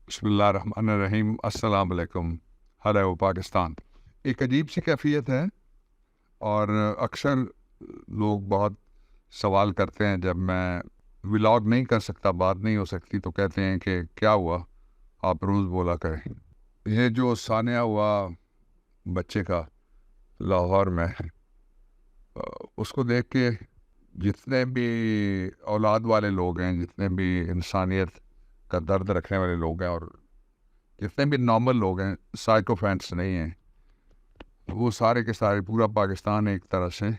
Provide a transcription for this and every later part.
بسم اللہ الرحمن الرحیم، السلام علیکم۔ ہیلو پاکستان۔ ایک عجیب سی کیفیت ہے، اور اکثر لوگ بہت سوال کرتے ہیں جب میں ولاگ نہیں کر سکتا، بات نہیں ہو سکتی، تو کہتے ہیں کہ کیا ہوا، آپ روز بولا کریں۔ یہ جو سانحہ ہوا بچے کا لاہور میں، اس کو دیکھ کے جتنے بھی اولاد والے لوگ ہیں، جتنے بھی انسانیت کا درد رکھنے والے لوگ ہیں، اور جتنے بھی نارمل لوگ ہیں، سائیکو فینس نہیں ہیں، وہ سارے کے سارے پورا پاکستان ایک طرح سے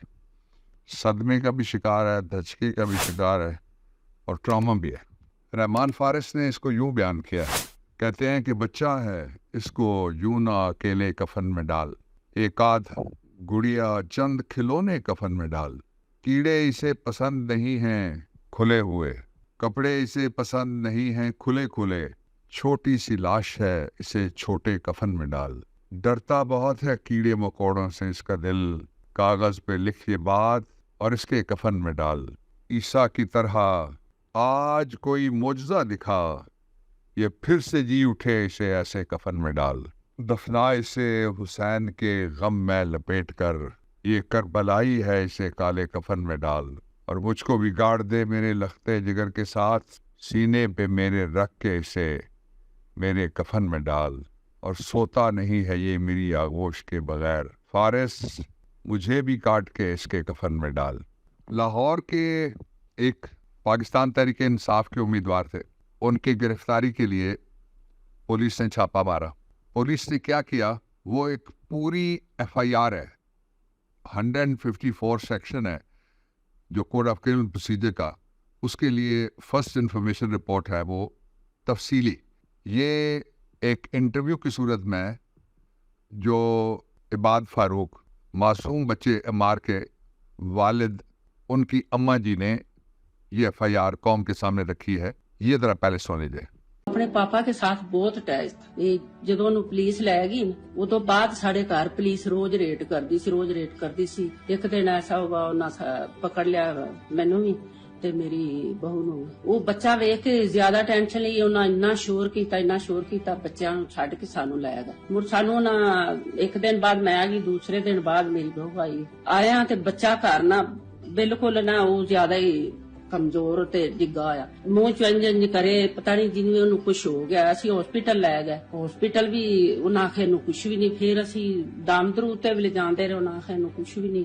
صدمے کا بھی شکار ہے، دھچکے کا بھی شکار ہے، اور ٹراما بھی ہے۔ رحمان فارس نے اس کو یوں بیان کیا ہے، کہتے ہیں کہ بچہ ہے، اس کو یوں نہ اکیلے کفن میں ڈال، ایک آدھ گڑیا چند کھلونے کفن میں ڈال، کیڑے اسے پسند نہیں ہیں کھلے ہوئے، کپڑے اسے پسند نہیں ہیں کھلے کھلے، چھوٹی سی لاش ہے اسے چھوٹے کفن میں ڈال، ڈرتا بہت ہے کیڑے مکوڑوں سے اس کا دل، کاغذ پہ لکھ یہ بات اور اس کے کفن میں ڈال، عیسیٰ کی طرح آج کوئی معجزہ دکھا، یہ پھر سے جی اٹھے اسے ایسے کفن میں ڈال، دفنا اسے حسین کے غم میں لپیٹ کر، یہ کربلائی ہے اسے کالے کفن میں ڈال، اور مجھ کو بھی گاڑ دے میرے لختے جگر کے ساتھ، سینے پہ میرے رکھ کے اسے میرے کفن میں ڈال، اور سوتا نہیں ہے یہ میری آغوش کے بغیر، فارس مجھے بھی کاٹ کے اس کے کفن میں ڈال۔ لاہور کے ایک پاکستان تحریک انصاف کے امیدوار تھے، ان کی گرفتاری کے لیے پولیس نے چھاپا مارا۔ پولیس نے کیا کیا، وہ ایک پوری ایف آئی آر ہے، 154 سیکشن ہے جو کوڈ آف کرمنل پروسیجر کا، اس کے لیے فرسٹ انفارمیشن رپورٹ ہے وہ تفصیلی۔ یہ ایک انٹرویو کی صورت میں جو عباد فاروق معصوم بچے عمار کے والد، ان کی اماں جی نے یہ ایف آئی آر قوم کے سامنے رکھی ہے، یہ ذرا پہلے سن لیجیے۔ ਆਪਣੇ ਪਾਪਾ ਕੇ ਸਾਥ ਬਹੁਤ ਅਟੈਚ ਥਾ। ਇਹ ਜਦੋਂ ਉਹਨੂੰ ਪੁਲਿਸ ਲੈ ਗਈ ਨਾ, ਉਹ ਤੋਂ ਬਾਅਦ ਸਾਡੇ ਘਰ ਪੁਲਿਸ ਰੋਜ਼ ਰੇਡ ਕਰਦੀ ਸੀ। ਇੱਕ ਦਿਨ ਐਸਾ ਹੋਗਾ ਉਹਨਾਂ ਪਕੜ ਲਿਆ ਮੈਨੂੰ ਵੀ ਤੇ ਮੇਰੀ ਬਹੂ ਨੂੰ। ਉਹ ਬੱਚਾ ਵੇਖ ਕੇ ਜ਼ਿਆਦਾ ਟੈਨਸ਼ਨ ਲਈ ਉਹਨਾਂ ਇੰਨਾ ਸ਼ੋਰ ਕੀਤਾ ਬੱਚਿਆਂ ਨੂੰ ਛੱਡ ਕੇ ਸਾਨੂੰ ਲੈ ਗਿਆ। ਮੁੜ ਸਾਨੂੰ ਨਾ ਇੱਕ ਦਿਨ ਬਾਅਦ ਮੈਂ ਆ ਗਈ, ਦੂਸਰੇ ਦਿਨ ਬਾਅਦ ਮੇਰੀ ਬਹੂ ਆਈ। ਆਇਆ ਤੇ ਬੱਚਾ ਘਰ ਨਾ ਬਿਲਕੁਲ ਨਾ ਉਹ ਜ਼ਿਆਦਾ ਹੀ ਕਮਜ਼ੋਰ ਤੇ ਡਿੱਗਾ ਆ, ਮੂੰਹ ਚ ਇੰਜ ਕਰੇ ਪਤਾ ਨਹੀਂ ਜਿਵੇਂ ਉਹਨੂੰ ਕੁਝ ਹੋ ਗਿਆ। ਅਸੀਂ ਹਸਪੀਟਲ ਲੈ ਗਏ, ਹਸਪੀਟਲ ਵੀ ਉਹਨਾਂ ਆਖੇ ਨੂੰ ਕੁਝ ਵੀ ਨਹੀਂ। ਫਿਰ ਅਸੀਂ ਦਾਮਦਰੂ ਤੇ ਵੀ ਲਿਜਾਂਦੇ ਰਹੇ, ਉਹਨਾਂ ਆਖੇ ਨੂੰ ਕੁਝ ਵੀ ਨਹੀਂ।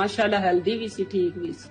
ਮਾਸ਼ਾਅੱਲਾ ਹੈਲਦੀ ਵੀ ਸੀ, ਠੀਕ ਵੀ ਸੀ।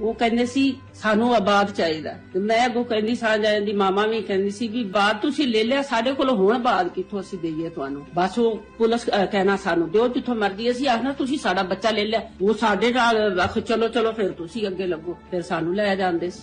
ਉਹ ਕਹਿੰਦੇ ਸੀ ਸਾਨੂੰ ਆਬਾਦ ਚਾਹੀਦਾ, ਤੇ ਮੈਂ ਅੱਗੋਂ ਕਹਿੰਦੀ ਸਾਂ, ਜਾਂਦੀ ਮਾਮਾ ਵੀ ਕਹਿੰਦੀ ਸੀ ਵੀ ਬਾਦ ਤੁਸੀਂ ਲੈ ਲਿਆ, ਸਾਡੇ ਕੋਲ ਹੁਣ ਬਾਦ ਕਿੱਥੋਂ ਅਸੀਂ ਦੇਈਏ ਤੁਹਾਨੂੰ। ਬਸ ਉਹ ਪੁਲਿਸ ਕਹਿਣਾ ਸਾਨੂੰ ਦਿਓ ਜਿੱਥੋਂ ਮਰਜ਼ੀ, ਅਸੀਂ ਆਖਣਾ ਤੁਸੀਂ ਸਾਡਾ ਬੱਚਾ ਲੈ ਲਿਆ। ਉਹ ਸਾਡੇ ਨਾਲ ਆਖ ਚਲੋ ਫਿਰ ਤੁਸੀਂ ਅੱਗੇ ਲੱਗੋ, ਫਿਰ ਸਾਨੂੰ ਲੈ ਜਾਂਦੇ ਸੀ।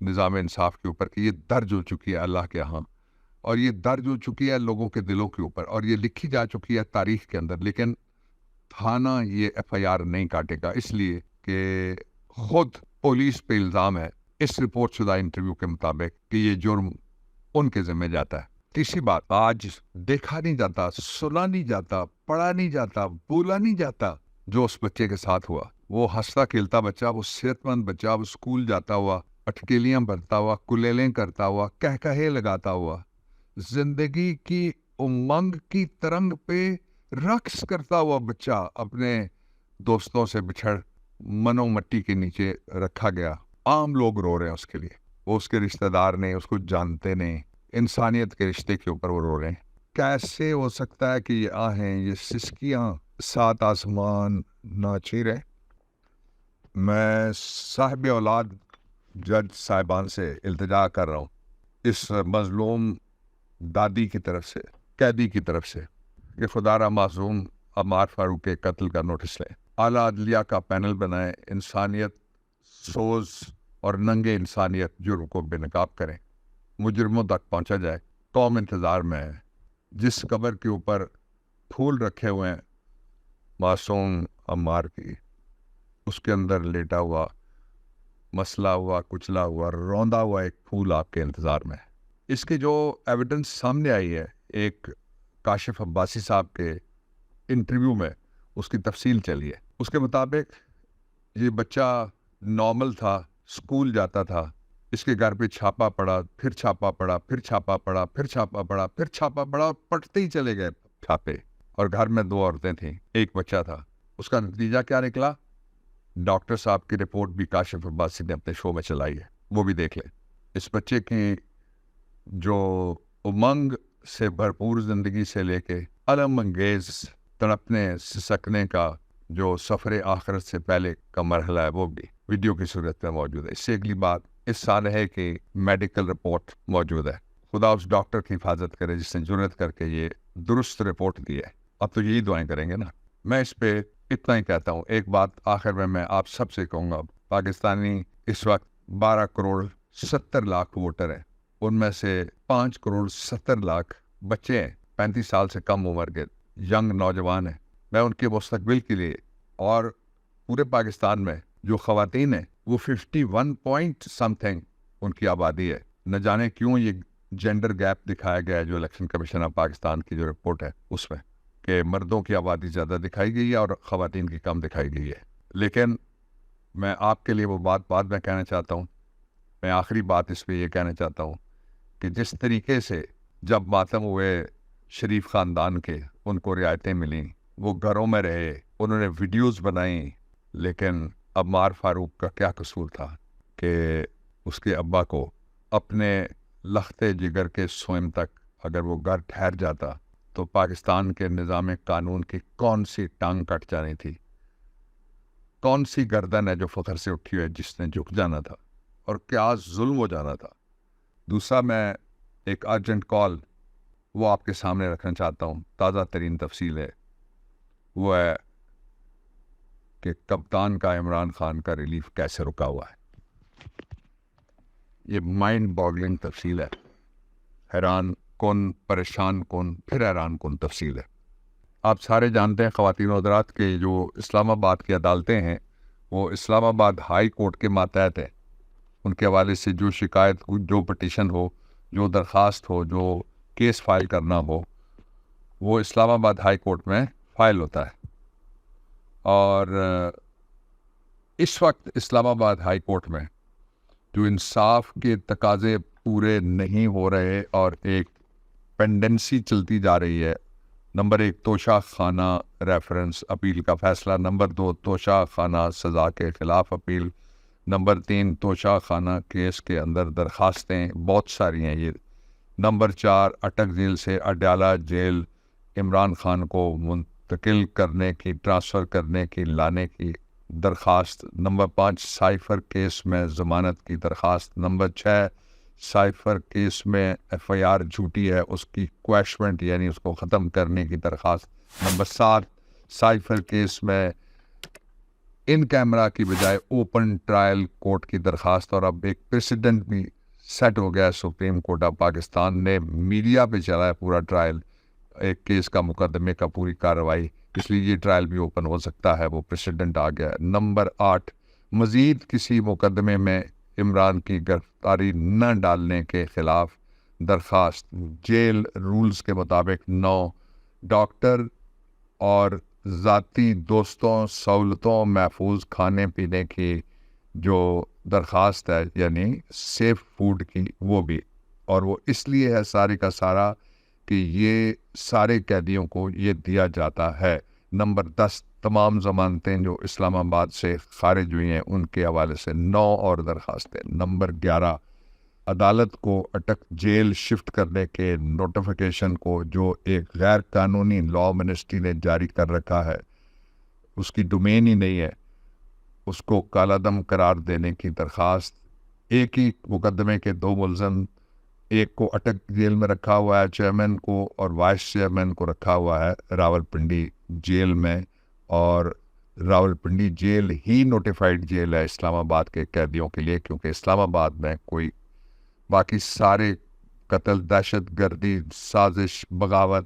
نظام انصاف کے اوپر کہ یہ درج ہو چکی ہے اللہ کے ہاں، اور یہ درج ہو چکی ہے لوگوں کے دلوں کے اوپر، اور یہ لکھی جا چکی ہے تاریخ کے اندر، لیکن تھانہ یہ ایف آئی آر نہیں کاٹے گا، اس لیے کہ خود پولیس پہ الزام ہے اس رپورٹ شدہ انٹرویو کے مطابق کہ یہ جرم ان کے ذمہ جاتا ہے۔ تیسری بات، آج دیکھا نہیں جاتا، سنا نہیں جاتا، پڑھا نہیں جاتا، بولا نہیں جاتا جو اس بچے کے ساتھ ہوا۔ وہ ہنستا کھیلتا بچہ، وہ صحت مند بچہ، وہ اسکول جاتا ہوا، اٹکیلیاں بھرتا ہوا، کلیلیں کرتا ہوا، کہے لگاتا ہوا، زندگی کی امنگ کی ترنگ پہ رقص کرتا ہوا بچہ اپنے دوستوں سے بچھڑ منو مٹی کے نیچے رکھا گیا۔ عام لوگ رو رہے ہیں اس کے لیے، وہ اس کے رشتہ دار نہیں، اس کو جانتے نہیں، انسانیت کے رشتے کے اوپر وہ رو رہے ہیں۔ کیسے ہو سکتا ہے کہ یہ آہیں، یہ سسکیاں سات آسمان ناچی رہے؟ میں صاحب اولاد جج صاحبان سے التجا کر رہا ہوں، اس مظلوم دادی کی طرف سے، قیدی کی طرف سے، کہ خدا را معصوم عمار فاروق کے قتل کا نوٹس لیں، اعلیٰ عدلیہ کا پینل بنائیں، انسانیت سوز اور ننگے انسانیت جرم کو بے نقاب کریں، مجرموں تک پہنچا جائے۔ قوم انتظار میں ہے۔ جس قبر کے اوپر پھول رکھے ہوئے ہیں معصوم عمار کی، اس کے اندر لیٹا ہوا، مسلا ہوا، کچلا ہوا، روندا ہوا ایک پھول آپ کے انتظار میں ہے۔ اس کی جو ایویڈنس سامنے آئی ہے ایک کاشف عباسی صاحب کے انٹرویو میں، اس کی تفصیل چلی ہے۔ اس کے مطابق یہ بچہ نارمل تھا، اسکول جاتا تھا، اس کے گھر پہ چھاپا پڑا، پھر چھاپا پڑا، پھر چھاپا پڑا، پھر چھاپا پڑا، پھر چھاپا پڑا، اور پٹتے ہی چلے گئے چھاپے، اور گھر میں 2 عورتیں تھیں، ایک بچہ تھا۔ اس کا نتیجہ کیا نکلا؟ ڈاکٹر صاحب کی رپورٹ بھی کاشف عباسی نے اپنے شو میں چلائی ہے، وہ بھی دیکھ لیں۔ اس بچے کی جو امنگ سے بھرپور زندگی سے لے کے الم انگیز تڑپنے سسکنے کا جو سفر آخرت سے پہلے کا مرحلہ ہے، وہ بھی ویڈیو کی صورت میں موجود ہے۔ اس سے اگلی بات اس سال ہے کہ میڈیکل رپورٹ موجود ہے۔ خدا اس ڈاکٹر کی حفاظت کرے جس نے جرأت کر کے یہ درست رپورٹ دی ہے۔ اب تو یہی دعائیں کریں گے نا۔ میں اس پہ اتنا ہی کہتا ہوں۔ ایک بات آخر میں آپ سب سے کہوں گا، پاکستانی اس وقت 12 کروڑ 70 لاکھ ووٹر ہیں، ان میں سے 5 کروڑ 70 لاکھ بچے ہیں، 35 سال سے کم عمر کے ینگ نوجوان ہیں۔ میں ان کے مستقبل کے لیے، اور پورے پاکستان میں جو خواتین ہیں وہ 51 پوائنٹ سم تھنگ ان کی آبادی ہے۔ نہ جانے کیوں یہ جینڈر گیپ دکھایا گیا ہے جو الیکشن کمیشن آف پاکستان کی جو رپورٹ ہے اس میں، کہ مردوں کی آبادی زیادہ دکھائی گئی ہے اور خواتین کی کم دکھائی گئی ہے۔ لیکن میں آپ کے لیے وہ بات بعد میں کہنا چاہتا ہوں۔ میں آخری بات اس پہ یہ کہنا چاہتا ہوں کہ جس طریقے سے جب ماتم ہوئے شریف خاندان کے، ان کو رعایتیں ملیں، وہ گھروں میں رہے، انہوں نے ویڈیوز بنائیں، لیکن عمار فاروق کا کیا قصور تھا کہ اس کے ابا کو اپنے لختے جگر کے سوئم تک اگر وہ گھر ٹھہر جاتا تو پاکستان کے نظام قانون کی کون سی ٹانگ کٹ جانی تھی، کون سی گردن ہے جو فخر سے اٹھی ہوئی جس نے جھک جانا تھا، اور کیا ظلم ہو جانا تھا۔ دوسرا، میں ایک ارجنٹ کال وہ آپ کے سامنے رکھنا چاہتا ہوں، تازہ ترین تفصیل ہے، وہ ہے کہ کپتان کا عمران خان کا ریلیف کیسے رکا ہوا ہے۔ یہ مائنڈ باگلنگ تفصیل ہے، حیران کن، پریشان کن، پھر حیران کن تفصیل ہے۔ آپ سارے جانتے ہیں خواتین و حضرات کے جو اسلام آباد کی عدالتیں ہیں وہ اسلام آباد ہائی کورٹ کے ماتحت ہیں۔ ان کے حوالے سے جو شکایت، جو پٹیشن ہو، جو درخواست ہو، جو کیس فائل کرنا ہو، وہ اسلام آباد ہائی کورٹ میں فائل ہوتا ہے۔ اور اس وقت اسلام آباد ہائی کورٹ میں جو انصاف کے تقاضے پورے نہیں ہو رہے اور ایک پینڈنسی چلتی جا رہی ہے، نمبر 1 توشہ خانہ ریفرنس اپیل کا فیصلہ، نمبر 2 توشہ خانہ سزا کے خلاف اپیل، نمبر 3 توشہ خانہ کیس کے اندر درخواستیں بہت ساری ہیں یہ، نمبر 4 اٹک جیل سے اڈیالہ جیل عمران خان کو منتقل کرنے کی، ٹرانسفر کرنے کی، لانے کی درخواست، نمبر 5 سائفر کیس میں ضمانت کی درخواست، نمبر 6 سائفر کیس میں ایف آئی آر جھوٹی ہے اس کی کویشمنٹ یعنی اس کو ختم کرنے کی درخواست، نمبر 7 سائفر کیس میں ان کیمرہ کی بجائے اوپن ٹرائل کورٹ کی درخواست، اور اب ایک پریسیڈنٹ بھی سیٹ ہو گیا سپریم کورٹ آف پاکستان نے میڈیا پہ چلا ہے پورا ٹرائل ایک کیس کا، مقدمے کا پوری کارروائی، اس لیے یہ ٹرائل بھی اوپن ہو سکتا ہے، وہ پریسیڈنٹ آ گیا ہے۔ نمبر 8، مزید کسی مقدمے میں عمران کی گرفتاری نہ ڈالنے کے خلاف درخواست، جیل رولز کے مطابق 9 ڈاکٹر اور ذاتی دوستوں سہولتوں محفوظ کھانے پینے کی جو درخواست ہے، یعنی سیف فوڈ کی، وہ بھی، اور وہ اس لیے ہے سارے کا سارا کہ یہ سارے قیدیوں کو یہ دیا جاتا ہے۔ نمبر 10، تمام ضمانتیں جو اسلام آباد سے خارج ہوئی ہیں ان کے حوالے سے 9 اور درخواستیں۔ نمبر 11، عدالت کو اٹک جیل شفٹ کرنے کے نوٹیفیکیشن کو جو ایک غیر قانونی لاء منسٹری نے جاری کر رکھا ہے، اس کی ڈومین ہی نہیں ہے، اس کو کالا دم قرار دینے کی درخواست۔ ایک ہی مقدمے کے 2 ملزم، ایک کو اٹک جیل میں رکھا ہوا ہے چیئرمین کو، اور وائس چیئرمین کو رکھا ہوا ہے راولپنڈی جیل میں، اور راولپنڈی جیل ہی نوٹیفائڈ جیل ہے اسلام آباد کے قیدیوں کے لیے، کیونکہ اسلام آباد میں کوئی باقی سارے قتل، دہشت گردی، سازش، بغاوت،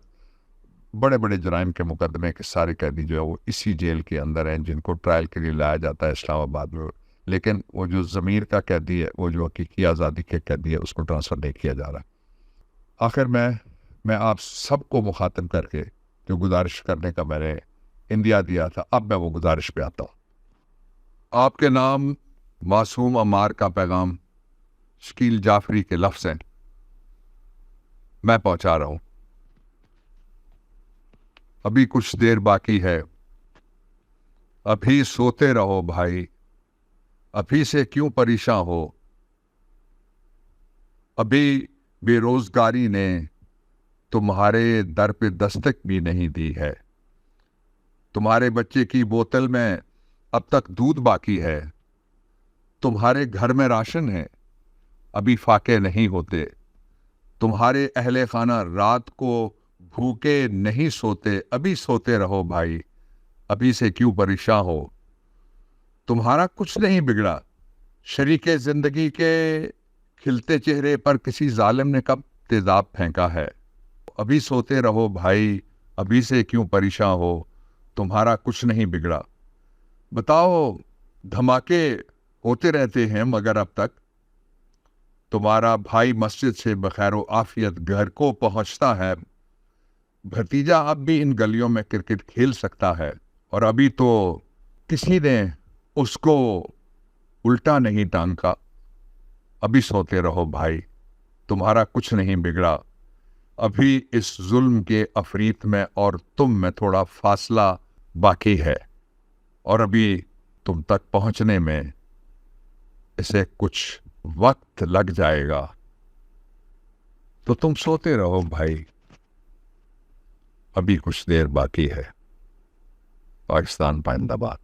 بڑے بڑے جرائم کے مقدمے کے سارے قیدی جو ہے وہ اسی جیل کے اندر ہیں جن کو ٹرائل کے لیے لایا جاتا ہے اسلام آباد میں، لیکن وہ جو ضمیر کا قیدی ہے، وہ جو حقیقی آزادی کے قیدی ہے، اس کو ٹرانسفر نہیں کیا جا رہا۔ آخر میں آپ سب کو مخاطب کر کے جو گزارش کرنے کا میں نے اندیا دیا تھا، اب میں وہ گزارش پہ آتا ہوں۔ آپ کے نام معصوم عمار کا پیغام شکیل جعفری کے لفظ ہیں، میں پہنچا رہا ہوں۔ ابھی کچھ دیر باقی ہے، ابھی سوتے رہو بھائی، ابھی سے کیوں پریشاں ہو، ابھی بے روزگاری نے تمہارے در پہ دستک بھی نہیں دی ہے، تمہارے بچے کی بوتل میں اب تک دودھ باقی ہے، تمہارے گھر میں راشن ہے، ابھی فاقے نہیں ہوتے، تمہارے اہل خانہ رات کو بھوکے نہیں سوتے، ابھی سوتے رہو بھائی، ابھی سے کیوں پریشاں ہو، تمہارا کچھ نہیں بگڑا، شریک زندگی کے کھلتے چہرے پر کسی ظالم نے کب تیزاب پھینکا ہے، ابھی سوتے رہو بھائی، ابھی سے کیوں پریشاں ہو، تمہارا کچھ نہیں بگڑا۔ بتاؤ، دھماکے ہوتے رہتے ہیں مگر اب تک تمہارا بھائی مسجد سے بخیر و عافیت گھر کو پہنچتا ہے، بھتیجا اب بھی ان گلیوں میں کرکٹ کھیل سکتا ہے، اور ابھی تو کسی نے اس کو الٹا نہیں ٹانکا، ابھی سوتے رہو بھائی، تمہارا کچھ نہیں بگڑا، ابھی اس ظلم کے افریت میں اور تم میں تھوڑا فاصلہ باقی ہے، اور ابھی تم تک پہنچنے میں اسے کچھ وقت لگ جائے گا، تو تم سوتے رہو بھائی، ابھی کچھ دیر باقی ہے۔ پاکستان پائندہ باد۔